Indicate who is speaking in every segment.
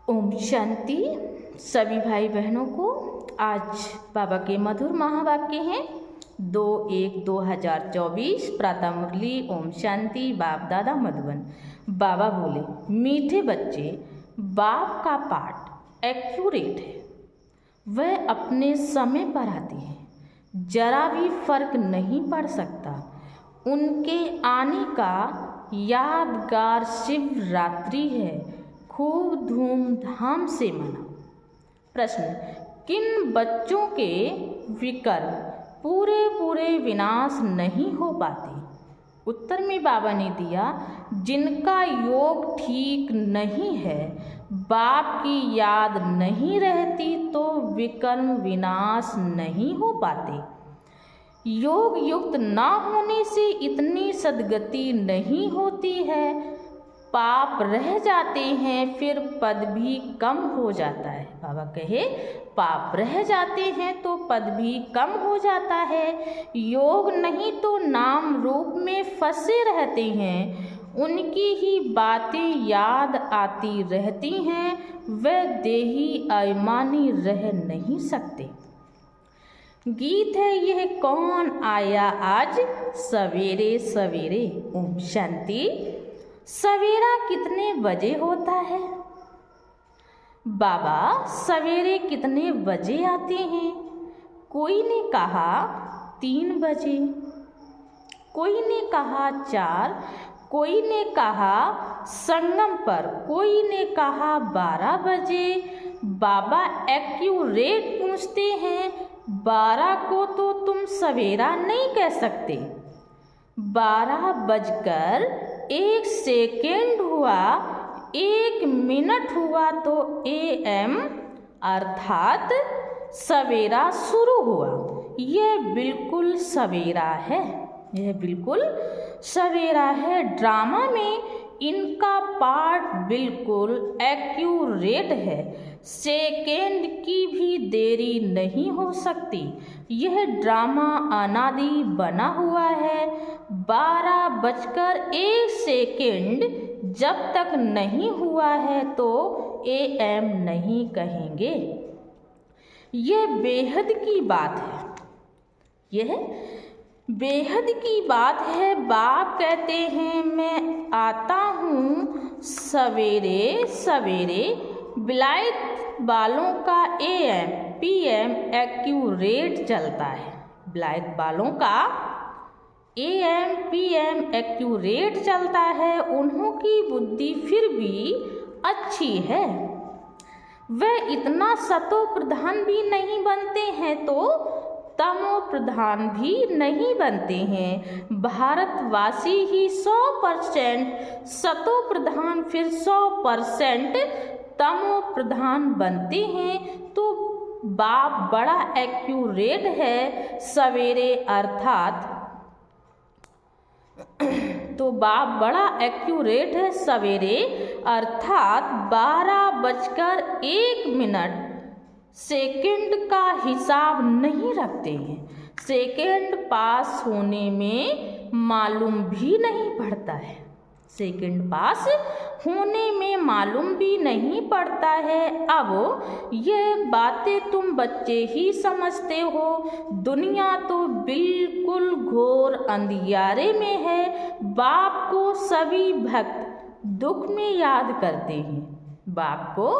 Speaker 1: ओम शांति। सभी भाई बहनों को आज बाबा के मधुर महावाक्य हैं 2/1/2024 प्रातः मुरली। ओम शांति। बाप दादा मधुबन। बाबा बोले, मीठे बच्चे, बाप का पाठ एक्यूरेट है, वह अपने समय पर आते हैं, जरा भी फर्क नहीं पड़ सकता। उनके आने का यादगार शिवरात्रि है, खूब धूमधाम से मनाओ। प्रश्न, किन बच्चों के विकर्म पूरे विनाश नहीं हो पाते? उत्तर में बाबा ने दिया, जिनका योग ठीक नहीं है, बाप की याद नहीं रहती तो विकर्म विनाश नहीं हो पाते। योग युक्त ना होने से इतनी सद्गति नहीं होती है, पाप रह जाते हैं, फिर पद भी कम हो जाता है। बाबा कहे, पाप रह जाते हैं तो पद भी कम हो जाता है। योग नहीं तो नाम रूप में फंसे रहते हैं, उनकी ही बातें याद आती रहती हैं, वह देही अभिमानी रह नहीं सकते। गीत है यह, कौन आया आज सवेरे सवेरे। ओम शांति। सवेरा कितने बजे होता है? बाबा सवेरे कितने बजे आते हैं? कोई ने कहा 3 बजे, कोई ने कहा 4, कोई ने कहा संगम पर, कोई ने कहा 12 बजे। बाबा एक्यूरेट पूछते हैं, 12 को तो तुम सवेरा नहीं कह सकते। 12:01 हुआ, 1 मिनट हुआ तो AM अर्थात सवेरा शुरू हुआ। यह बिल्कुल सवेरा है, यह बिल्कुल सवेरा है। ड्रामा में इनका पार्ट बिल्कुल एक्यूरेट है, सेकेंड की भी देरी नहीं हो सकती। यह ड्रामा अनादि बना हुआ है। 12:01 जब तक नहीं हुआ है तो AM नहीं कहेंगे। यह बेहद की बात है, यह बेहद की बात है। बाप कहते हैं, मैं आता हूँ सवेरे सवेरे। विलायत बालों का AM PM एक्यूरेट चलता है। विलायत बालों का AM PM एक्यूरेट चलता है। उन्हों की बुद्धि फिर भी अच्छी है, वह इतना सतो प्रधान भी नहीं बनते हैं तो तमो प्रधान भी नहीं बनते हैं। भारतवासी ही 100% सतो प्रधान, फिर 100% तमो प्रधान बनते हैं। तो बाप बड़ा एक्यूरेट है सवेरे अर्थात तो बाप बड़ा एक्यूरेट है सवेरे अर्थात 12:01 सेकंड का हिसाब नहीं रखते हैं। सेकंड पास होने में मालूम भी नहीं पड़ता है, सेकंड पास होने में मालूम भी नहीं पड़ता है। अब ये बातें तुम बच्चे ही समझते हो, दुनिया तो बिल्कुल घोर अंधियारे में है। बाप को सभी भक्त दुख में याद करते हैं, बाप को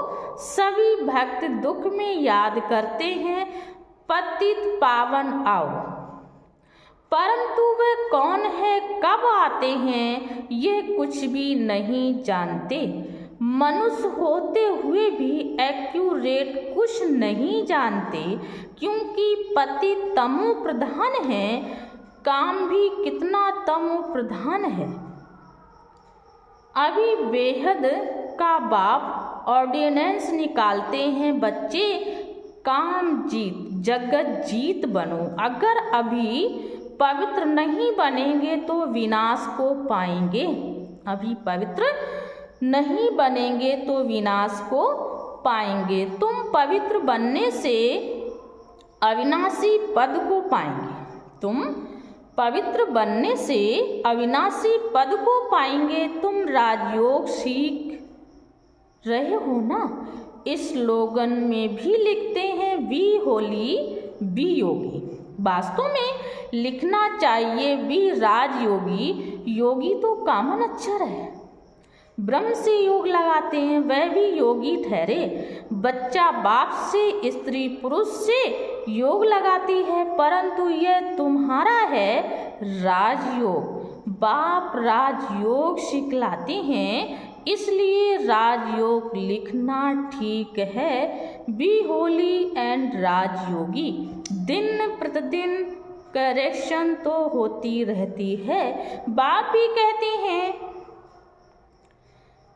Speaker 1: सभी भक्त दुख में याद करते हैं। पतित पावन आओ, परंतु वे कौन है, कब आते हैं, यह कुछ भी नहीं जानते। मनुष्य होते हुए भी एक्यूरेट कुछ नहीं जानते, क्योंकि पति तमो प्रधान है, काम भी कितना तमो प्रधान है। अभी बेहद का बाप ऑर्डिनेंस निकालते हैं, बच्चे काम जीत जगत जीत बनो। अगर अभी पवित्र नहीं बनेंगे तो विनाश को पाएंगे। अभी पवित्र नहीं बनेंगे तो विनाश को पाएंगे। तुम पवित्र बनने से अविनाशी पद को पाएंगे, तुम पवित्र बनने से अविनाशी पद को पाएंगे। तुम राजयोग सीख रहे हो ना। इस स्लोगन में भी लिखते हैं वी होली बी योगी। वास्तव में लिखना चाहिए वी राजयोगी। योगी तो कॉमन अक्षर है। ब्रह्म से योग लगाते हैं वह भी योगी ठहरे। बच्चा बाप से, स्त्री पुरुष से योग लगाती है, परंतु यह तुम्हारा है राजयोग। बाप राजयोग सिखलाते हैं, इसलिए राजयोग लिखना ठीक है। Be holy and Rajyogi. दिन प्रतिदिन करेक्शन तो होती रहती है। बाप भी कहते हैं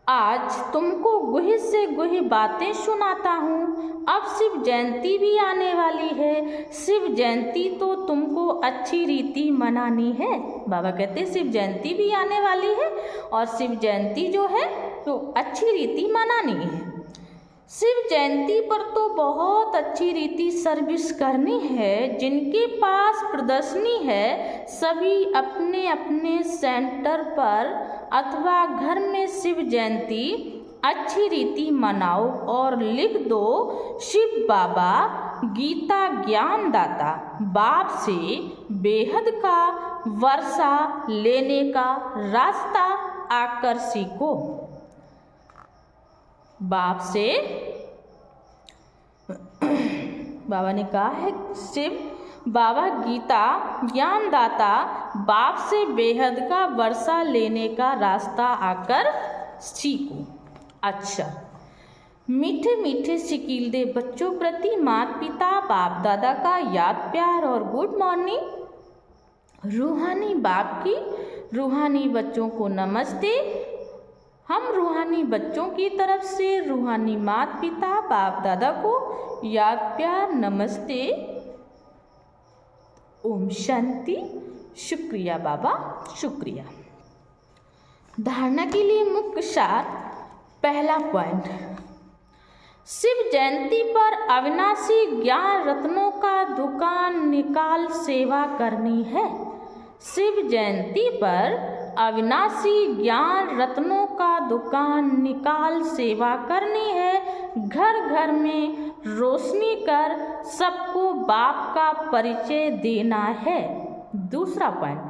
Speaker 1: आज तुमको गुही से गुही बातें सुनाता हूँ। अब शिव जयंती भी आने वाली है। शिव जयंती तो तुमको अच्छी रीति मनानी है। बाबा कहते हैं शिव जयंती भी आने वाली है और शिव जयंती जो है तो अच्छी रीति मनानी है। शिव जयंती पर तो बहुत अच्छी रीति सर्विस करनी है। जिनके पास प्रदर्शनी है सभी अपने अपने सेंटर पर अथवा घर में शिव जयंती अच्छी रीति मनाओ और लिख दो शिव बाबा गीता ज्ञान दाता। बाप से बेहद का वर्षा लेने का रास्ता आकर सीखो। बाप से बाबा ने कहा है शिव बाबा गीता ज्ञान दाता, बाप से बेहद का वर्षा लेने का रास्ता आकर सीखो। अच्छा, मीठे मीठे शिकील दे बच्चों प्रति माता पिता बाप दादा का याद प्यार और गुड मॉर्निंग। रूहानी बाप की रूहानी बच्चों को नमस्ते। हम रूहानी बच्चों की तरफ से रूहानी माता पिता बाप दादा को याद प्यार नमस्ते। ओम शांति। शुक्रिया बाबा, शुक्रिया। धारणा के लिए मुख्य सार। पहला पॉइंट, शिव जयंती पर अविनाशी ज्ञान रत्नों का दुकान निकाल सेवा करनी है। शिव जयंती पर अविनाशी ज्ञान रत्नों का दुकान निकाल सेवा करनी है। घर घर में रोशनी कर सबको बाप का परिचय देना है। दूसरा पॉइंट,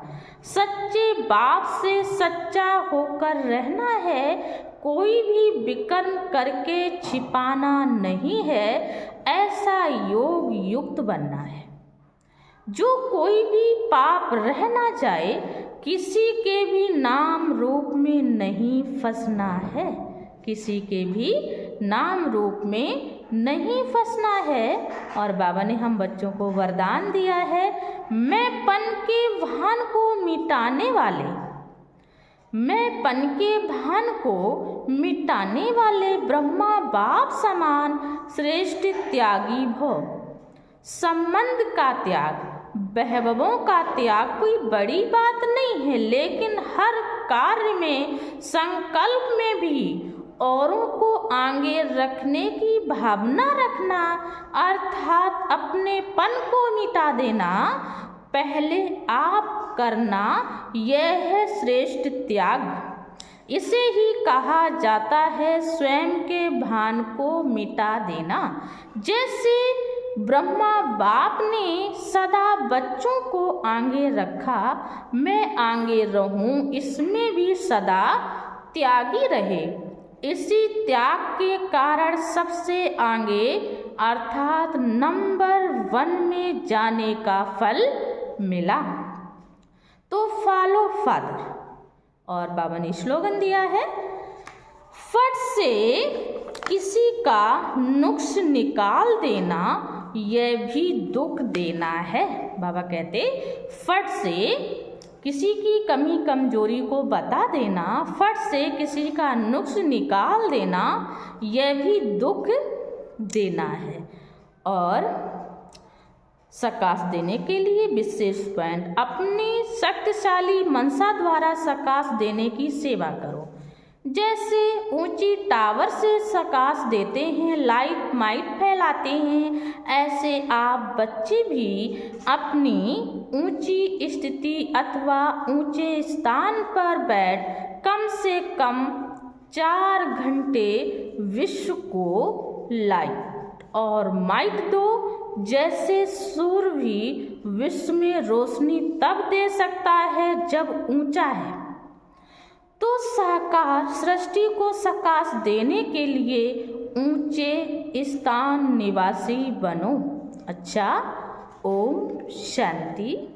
Speaker 1: सच्चे बाप से सच्चा होकर रहना है। कोई भी विकर्म करके छिपाना नहीं है। ऐसा योग युक्त बनना है। जो कोई भी पाप रह ना जाए, किसी के भी नाम रूप में नहीं फंसना है। किसी के भी नाम रूप में नहीं फंसना है। और बाबा ने हम बच्चों को वरदान दिया है, मैं पन के भान को मिटाने वाले, मैं पन के भान को मिटाने वाले ब्रह्मा बाप समान श्रेष्ठ त्यागी भव। संबंध का त्याग, बहबों का त्याग कोई बड़ी बात नहीं है, लेकिन हर कार्य में संकल्प में भी औरों को आगे रखने की भावना रखना, अर्थात अपनेपन को मिटा देना, पहले आप करना, यह है श्रेष्ठ त्याग। इसे ही कहा जाता है स्वयं के भान को मिटा देना। जैसे ब्रह्मा बाप ने सदा बच्चों को आगे रखा, मैं आगे रहूं, इसमें भी सदा त्यागी रहे। इसी त्याग के कारण सबसे आगे अर्थात नंबर 1 में जाने का फल मिला। तो फॉलो फादर। और बाबा ने स्लोगन दिया है, फट से किसी का नुक्स निकाल देना, यह भी दुख देना है। बाबा कहते फट से किसी की कमी कमजोरी को बता देना, फट से किसी का नुक्स निकाल देना, यह भी दुख देना है। और सकाश देने के लिए विशेष पॉइंट, अपनी शक्तिशाली मनसा द्वारा सकाश देने की सेवा करो। जैसे ऊंची टावर से सकाश देते हैं, लाइट माइट फैलाते हैं, ऐसे आप बच्चे भी अपनी ऊंची स्थिति अथवा ऊंचे स्थान पर बैठ कम से कम 4 घंटे विश्व को लाइट और माइट दो। जैसे सूर्य भी विश्व में रोशनी तब दे सकता है जब ऊंचा है, तो साकार सृष्टि को प्रकाश देने के लिए ऊंचे स्थान निवासी बनो। अच्छा, ओम शांति।